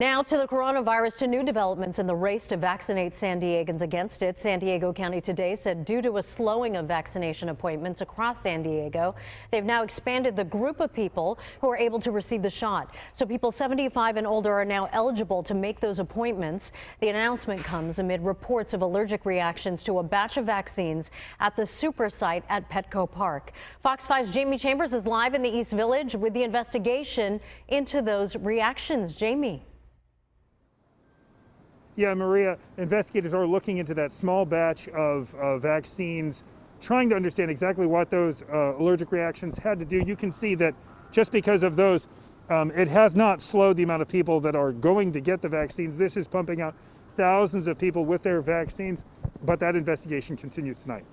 Now to the coronavirus, to new developments in the race to vaccinate San Diegans against it. San Diego County today said due to a slowing of vaccination appointments across San Diego, they've now expanded the group of people who are able to receive the shot. So people 75 and older are now eligible to make those appointments. The announcement comes amid reports of allergic reactions to a batch of vaccines at the super site at Petco Park. Fox 5's Jamie Chambers is live in the East Village with the investigation into those reactions. Jamie. Yeah, Maria, investigators are looking into that small batch of vaccines, trying to understand exactly what those allergic reactions had to do. You can see that just because of those, it has not slowed the amount of people that are going to get the vaccines. This is pumping out thousands of people with their vaccines, but that investigation continues tonight.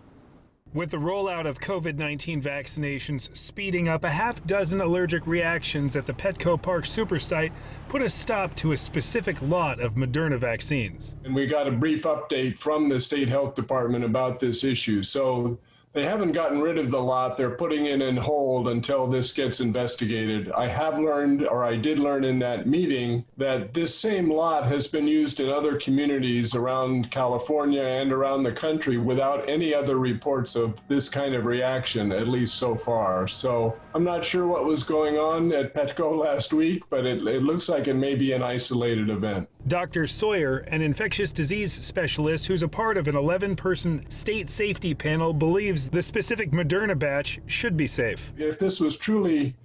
With the rollout of COVID-19 vaccinations speeding up, a half dozen allergic reactions at the Petco Park super site put a stop to a specific lot of Moderna vaccines. And we got a brief update from the state health department about this issue. So they haven't gotten rid of the lot. They're putting it in hold until this gets investigated. I have learned, or I did learn in that meeting, that this same lot has been used in other communities around California and around the country without any other reports of this kind of reaction, at least so far. So I'm not sure what was going on at Petco last week, but it looks like it may be an isolated event. Dr. Sawyer, an infectious disease specialist who's a part of an 11-person state safety panel, believes the specific Moderna batch should be safe. If this was truly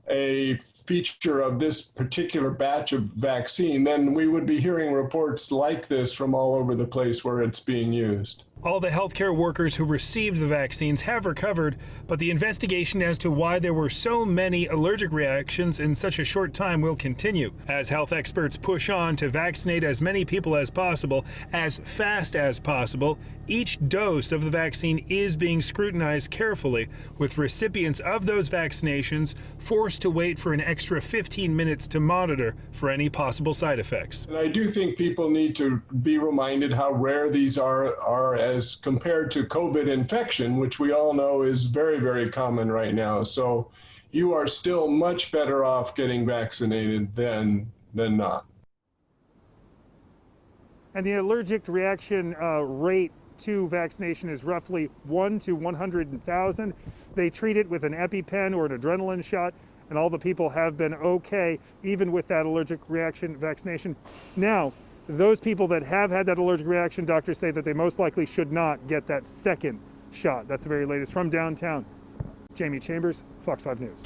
a feature of this particular batch of vaccine, then we would be hearing reports like this from all over the place where it's being used. All the healthcare workers who received the vaccines have recovered, but the investigation as to why there were so many allergic reactions in such a short time will continue as health experts push on to vaccinate as many people as possible, as fast as possible. Each dose of the vaccine is being scrutinized carefully, with recipients of those vaccinations forced to wait for an extra 15 minutes to monitor for any possible side effects. And I do think people need to be reminded how rare these are as compared to COVID infection, which we all know is very, very common right now. So you are still much better off getting vaccinated than not. And the allergic reaction rate to vaccination is roughly 1 to 100,000. They treat it with an EpiPen or an adrenaline shot, and all the people have been okay, even with that allergic reaction vaccination. Now, those people that have had that allergic reaction, doctors say that they most likely should not get that second shot. That's the very latest from downtown. Jamie Chambers, Fox 5 News.